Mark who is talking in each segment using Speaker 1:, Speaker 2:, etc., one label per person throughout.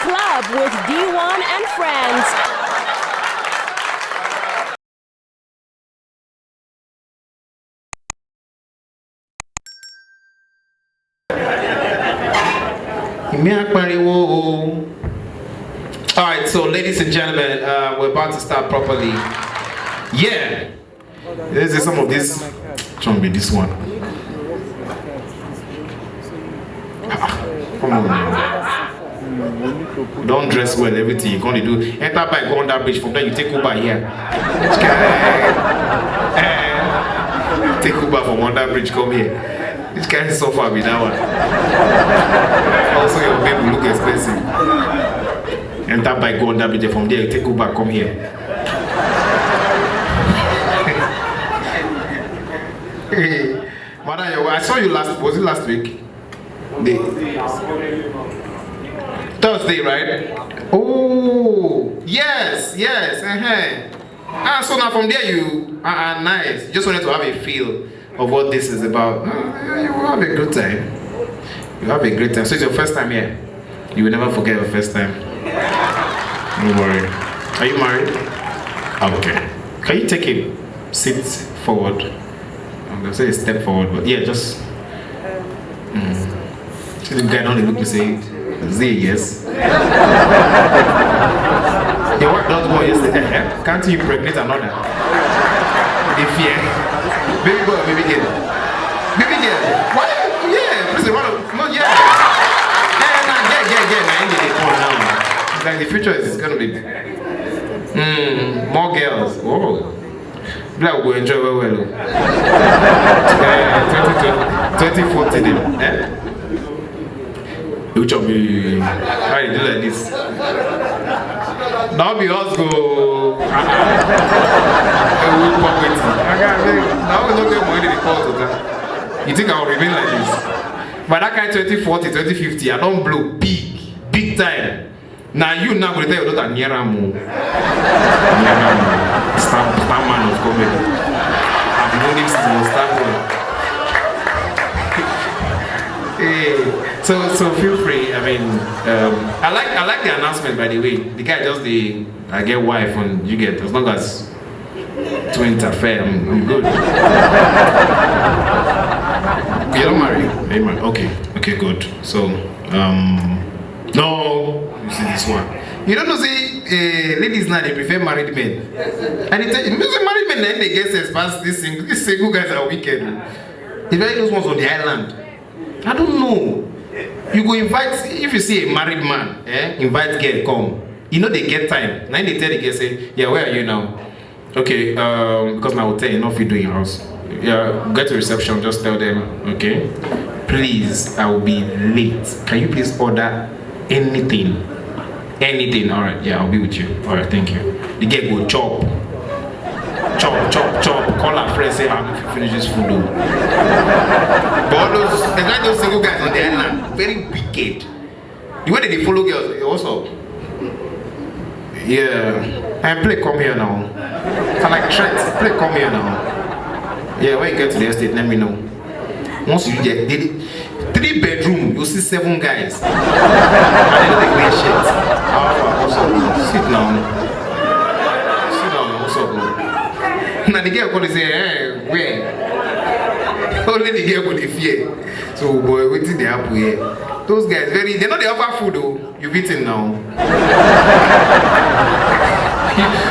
Speaker 1: club with dee-one and friends.
Speaker 2: Alright, so ladies and gentlemen, we're about to start properly. Yeah! This is some of this. Trying to be this one. Come on, man. Don't dress well, everything you're gonna do. Enter by, go on that bridge, from there you take Uber here. Take Uber from under bridge, come here. This guy is so far with that one. Also, your babe will look expensive. Enter by, go on that bridge, from there you take Uber, come here. Hey, Madam, I saw you was it last week? Thursday, right? Oh, yes. So now from there you are nice. You just wanted to have a feel of what this is about. You will have a good time. You have a great time. So it's your first time here. You will never forget your first time. Don't worry. Are you married? Okay. Can you take a seat forward? I'm gonna say a step forward, but yeah, just. See the guy don't look to say, yes. Your wife does more yesterday. Can't you impregnate another? If yeah, baby boy, baby girl. What? Yeah, please, not yet. Yeah. Like the future is gonna be more girls. Oh. Black will enjoy well. 2040 them. Which of you how you do like this? Now be us go. Now we don't get money to call to that. You think I'll remain like this? But that kind 2040, 2050, I don't blow big time. Now you now will tell you that Nyeramu. Star man of comedy. I've known him since he was Starboy. So feel free. I mean, I like the announcement, by the way. The guy just I get wife and you get, as long as to interfere, I'm good. You don't marry? Amen. Okay, good. So no, you see this one. You don't know, say ladies now they prefer married men. And they tell you, married men then they get sense past this single guys are wicked. The very those ones on the island. I don't know. You go invite, if you see a married man, invite girl come. You know they get time. Now they tell the girl, say, yeah, where are you now? Okay, because my hotel enough you do in your house. Yeah, get to reception, just tell them, okay, please, I will be late. Can you please order anything? Anything, alright, yeah, I'll be with you. Alright, thank you. The girl go chop. Call her friend, say, I'm going to finish this food. But those single guys on the island, very wicked. The way they follow girls, what's up? Yeah, and play come here now. I like threats, play come here now. Yeah, when you get to the estate, let me know. Once you get 3 bedroom, you'll see 7 guys. And then they wear shit. What's up? Sit down, what's up, bro? Now the girl gonna say, hey, where? Only the girl gonna fear. So boy, waiting they happen here. Those guys they know they offer food though. You've eaten now.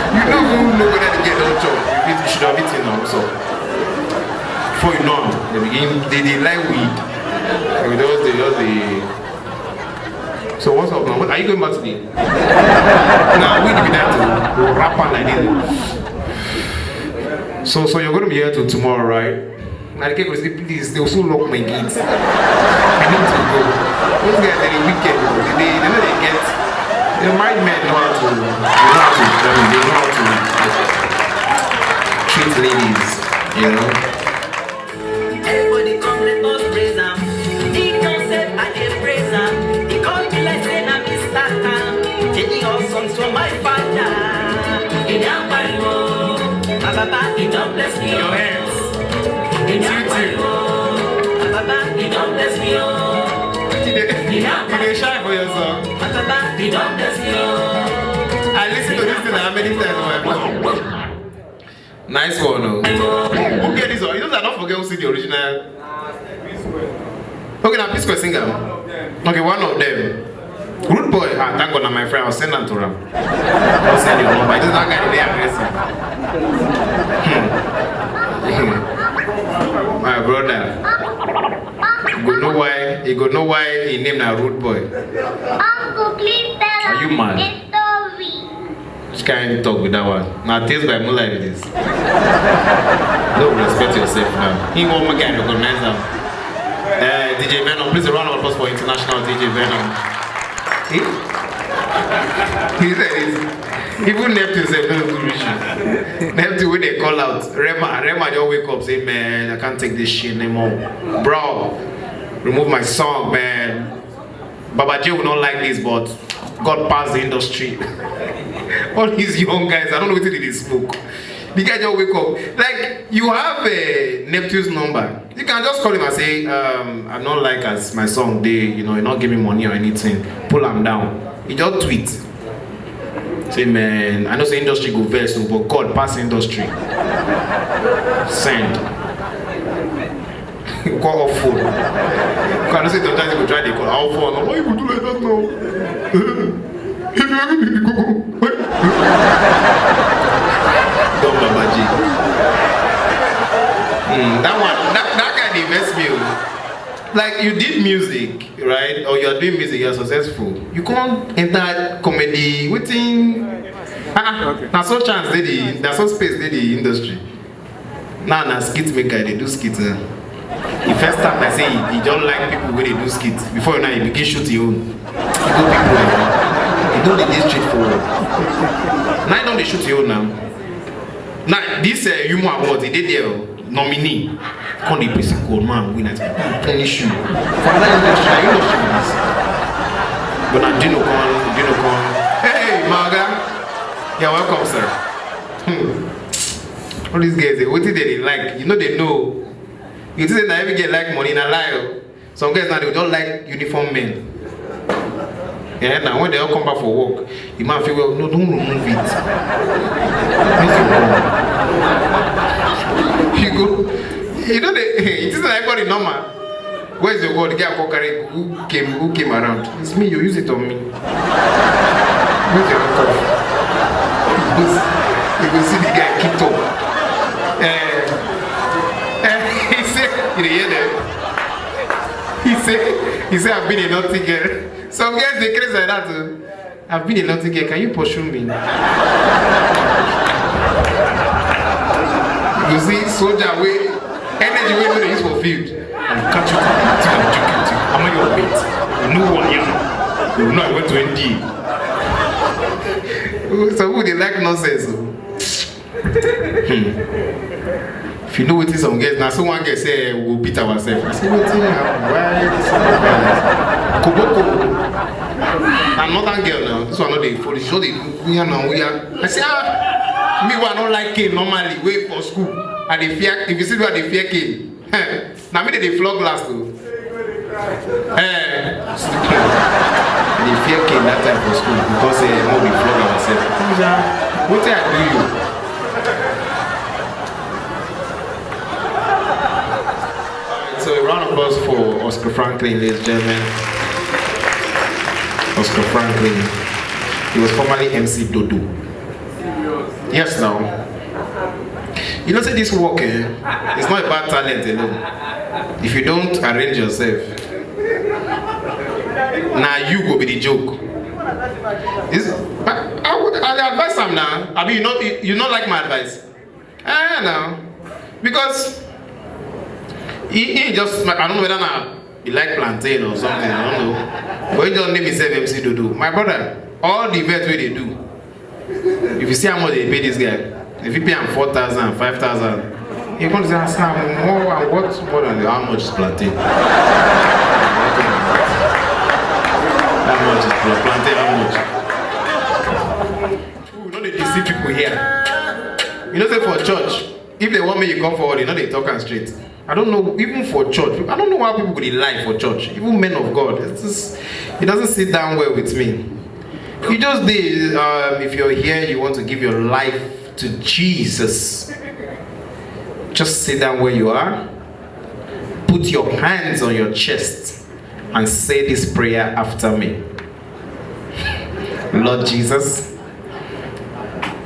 Speaker 2: you don't even know whether the girl don't chop. You should have eaten now. So before you know, they like weed. So what's up now? Are you going back today? Now weed be that to wrap on like this. So you're going to be here till tomorrow, right? Now the girl will say, please, they also lock my gates. I need to go. Those guys are wicked. They know they get. The married men know how to treat ladies, you know.
Speaker 3: Everybody come let us praise them. He concept I can praise them. He called me like saying I'm his starter. Taking all songs from my father. In Ambario, Baba, he don't bless me.
Speaker 2: Your hands.
Speaker 3: In Ambario, Baba, he don't bless me.
Speaker 2: dey shy for your song. I listen to this thing how many times on my phone. Nice one, oh. Who get this one? You know that I don't forget who see the original. Okay, now P-Square singer. Okay, one of them. Rude boy. Ah, thank God, now my friend. I'll send them to him. I'll send your number. This is not guy they aggressive. My brother. You go know why he named a rude boy.
Speaker 4: Uncle, please tell
Speaker 2: Are you mad?
Speaker 4: a story.
Speaker 2: Just can't talk with that one. Now taste by moonlight it is. Don't respect yourself now. He won't make it recognize them. DJ Venom, please a round of applause for international DJ Venom. He said it. Even Neptune said no solution. Neptune when they call out, Rema just wake up say, man, I can't take this shit anymore. Bro, remove my song, man. Baba J will not like this, but God passed the industry. All these young guys, I don't know what they smoke. The guy just wake up. Like, you have Neptune's number. You can just call him and say, I don't like as my song, you not give me money or anything. Pull him down. He just tweet. Say, man, I know the industry go very soon, but God pass the industry. Send. Call off phone. Can I say sometimes you go try to call off phone? Why you go do like that now? If you have me, go. Don't Baba G. That guy they mess me up. Like you did music, right? Or you are doing music, you are successful. You can't enter comedy within. Okay. Now so chance there's so space in the industry. Now skit maker they do skits. The first time I say he don't like people when they do skits. Before you know he begin shoot your own. You go people like you don't dey straightforward. Now you don't dey shoot your own now. Now this humor awards he did there nominee. Come the person called man win it. Punish you. For that industry, you know she is. But now Dino come. Hey Maga. You're welcome, sir. All these guys, what did they like? You know they know. You say that every girl like money in a lie. Some guys now they don't like uniform men. Yeah, now when they all come back for work, you might feel well, no, don't remove it. You go, you know it isn't everybody normal. Where's your God? The guy who came around? It's me, you use it on me. Where's your God? You go see the guy kicked up. He said, you hear that? He said, I've been a naughty girl. Some guys they crazy like that. I've been a naughty girl. Can you pursue me? You see, soldier way, energy way they use for field. I'm catch you. I'm on your mate. You know what I am. You know I went to ND. So who they like nonsense? If you know what is some guys, now someone can say we'll beat ourselves. I say what thing happened? Why is so violence? Koboko. Another girl now. This one not the foolish. So they we are. I say me who I don't like cane normally wait for school. And they fear if you see what they fear cane. Now me they flog last too. They fear cane that time for school because they more be flog ourselves. What thing I do you? So a round of applause for Oscar Franklin, ladies and gentlemen. Oscar Franklin. He was formerly MC Dodo. Yes, now. You know, say this work, it's not about talent alone. If you don't arrange yourself, now you go be the joke. I'll advise him now. I mean, you not like my advice. No. Because he just, I don't know whether now he like plantain or something, I don't know. But he just name himself MC Dodo. My brother, all the events where they do, if you see how much they pay this guy, if you pay him 4,000, 5,000, you're going to say, more and what's more than how much is plantain? How much is plantain? How much? You know they deceive people here. You know, say for church, if they want me to come forward, they talk and straight. I don't know, even for church. I don't know why people could lie for church. Even men of God. It doesn't sit down well with me. You just did, if you're here, you want to give your life to Jesus. Just sit down where you are. Put your hands on your chest and say this prayer after me. Lord Jesus,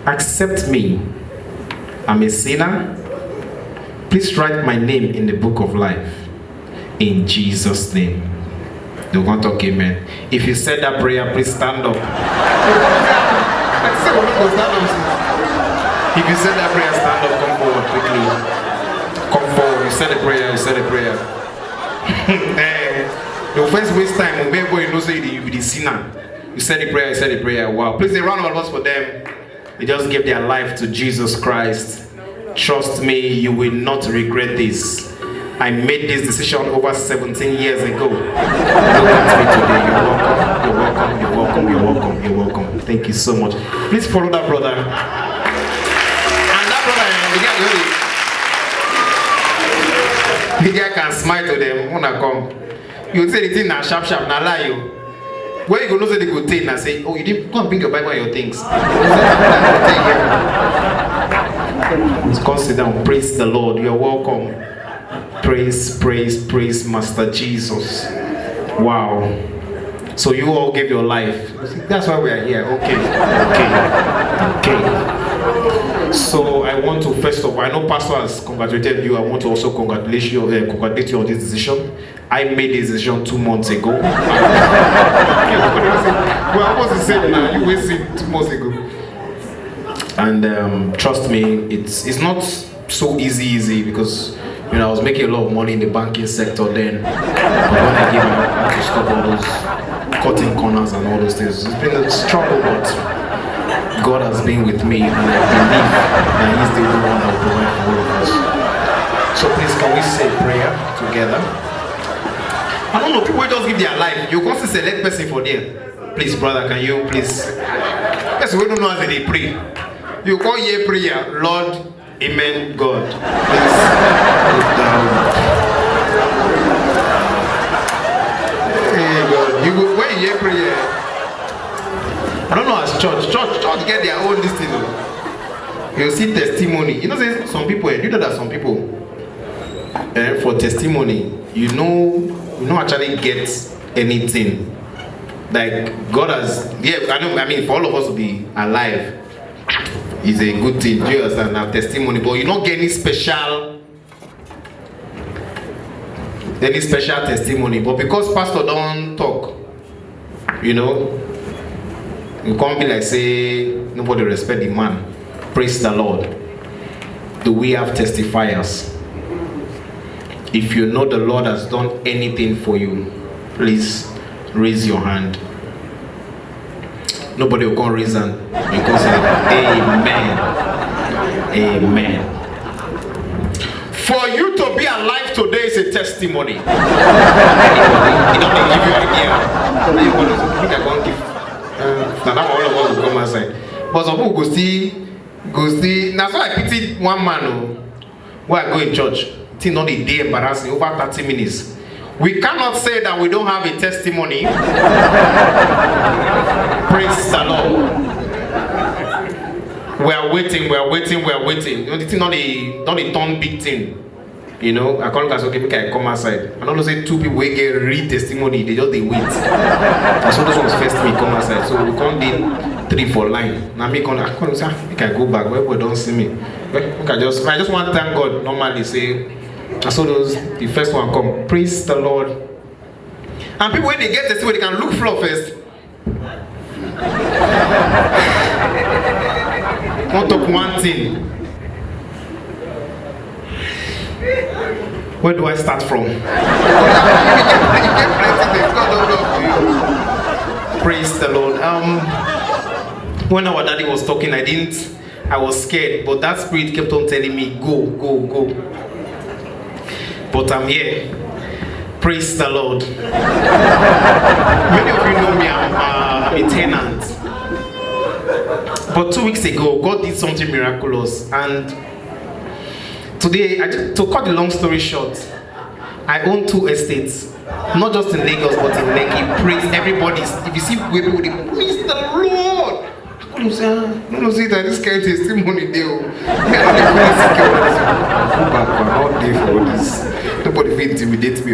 Speaker 2: accept me. I'm a sinner. Please write my name in the book of life. In Jesus' name. Don't want to talk amen. If you said that prayer, please stand up. If you said that prayer, stand up. Come forward quickly. Come forward. You said the prayer. You said the prayer. The first waste time, when everybody knows that you be the sinner. You said the prayer. You said the prayer. Wow. Please, a round of applause for them. They just gave their life to Jesus Christ. Trust me, you will not regret this. I made this decision over 17 years ago. Look at me today. You're welcome. You're welcome. You're welcome. You're welcome. You're welcome. Thank you so much. Please follow that brother. And that brother, the guy can smile to them when I come. You say the thing now sharp, now lie you. Where you go know say they go take and say, oh, you didn't go and bring your Bible and your things. Come sit down. Praise the Lord. You're welcome. Praise, praise, praise, Master Jesus. Wow. So you all gave your life. That's why we are here. Okay. So I want to first of all, I know Pastor has congratulated you. I want to also congratulate you on this decision. I made this decision 2 months ago. Well, I was the same now. You wasted 2 months ago. And trust me, it's not so easy because I was making a lot of money in the banking sector then. But when I gave up, I had to stop all those cutting corners and all those things. It's been a struggle, but God has been with me, and I believe that He's the only one that will provide for all of us. So please, can we say a prayer together? I don't know, people just give their life. You can't select person for them. Please, brother, can you please? Yes, we don't know how they pray. You call your prayer, Lord, Amen, God. Please put down. Hey, God. You go when you hear prayer. I don't know as church get their own this thing. You see testimony. You know, say some people. You know that some people for testimony, you actually get anything. Like God has, I mean, for all of us to be alive is a good thing. Do you understand? Have testimony, but you don't get any special testimony. But because pastor don't talk, you can't be like say nobody respect the man. Praise the Lord. Do we have testifiers? If you know the Lord has done anything for you, please raise your hand. Nobody will come raise hand. You can say amen. Amen. For you to be alive today is a testimony. It don't give you idea. Now you think I can't give. Now that all of us will come outside. But some people go see. That's why I pity one man who I go in church. It's not a day embarrassing over 30 minutes. We cannot say that we don't have a testimony. Praise the Lord. We are waiting. It's not a turn big thing. I can't look at okay, I come outside. I don't say 2 people will get real testimony, they just wait. That's what those ones first me come outside. So we can't do 3 for line. Now me I say, I can go back where don't see me. I just want to thank God. Normally say, I saw the first one come. Praise the Lord. And people when they get testimony, they can look floor first. Not talk one thing. Where do I start from? Praise the Lord. When our daddy was talking, I was scared, but that spirit kept on telling me, go. But I'm here. Praise the Lord. Many of you know me, I'm a tenant. But 2 weeks ago, God did something miraculous, and today, to cut the long story short, I own 2 estates, not just in Lagos but in Lekki. Praise everybody. If you see people, they praise the Lord. I couldn't say, no, see that this kind of testimony there. I'm not there for this. Nobody will intimidate me.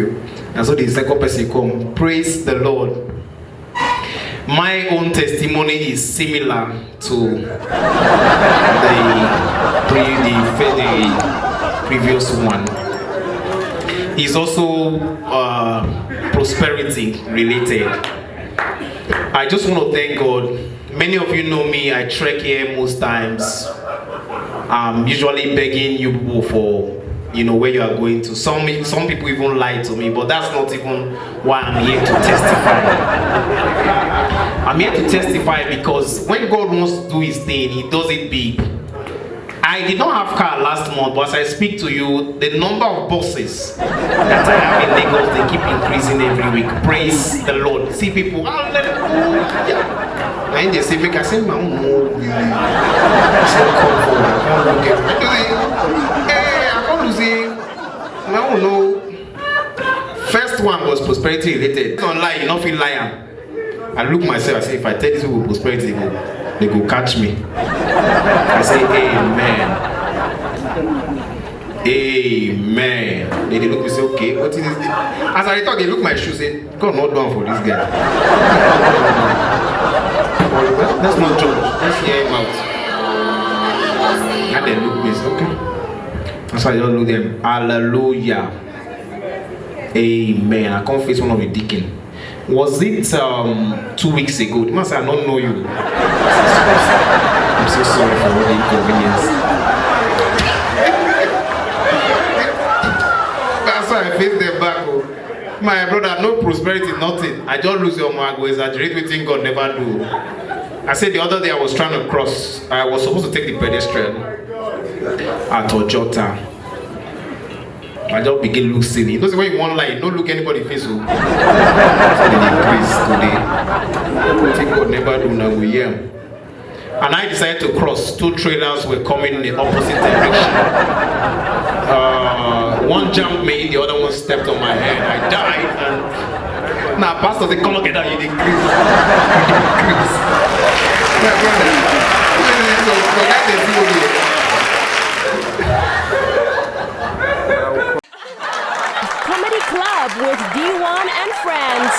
Speaker 2: And so the second person come, praise the Lord. My own testimony is similar to the previous one. It's also prosperity related. I just want to thank God. Many of you know me. I trek here most times. I'm usually begging you people for, where you are going to. Some people even lie to me, but that's not even why I'm here to testify. I'm here to testify because when God wants to do his thing, he does it big. I did not have car last month, but as I speak to you, the number of buses that I have in Lagos, they keep increasing every week. Praise the Lord. See people, hallelujah. And they say, make I say, man, no, I come forward. I can't look at I don't know. First one was prosperity related. Online, you don't feel lion. I look myself, I say, if I tell these people prosperity, they go catch me. I say, amen. Amen. Then they look and say, okay, what is this? As I thought, they look my shoes, say, God not down for this guy. That's not joke. Let's hear him out. And they look me, say, okay. That's why I just look them. Hallelujah. Amen. I can't face one of the deacon. Was it 2 weeks ago? The man said, I don't know you. I'm so sorry for all the inconvenience. That's why I face them back. Oh. My brother, no prosperity, nothing. I just lose your mark, go exaggerate with things God never do. I said the other day I was trying to cross. I was supposed to take the pedestrian at Ojota. I just begin to look silly. You know, when you want lie, you don't look anybody face. So they increase today. I think God never do now. Yeah. And I decided to cross. 2 trailers were coming in the opposite direction. One jumped me, the other one stepped on my head. I died. And now, pastor, they come again. You decrease.
Speaker 1: Comedy Club with dee-one and friends.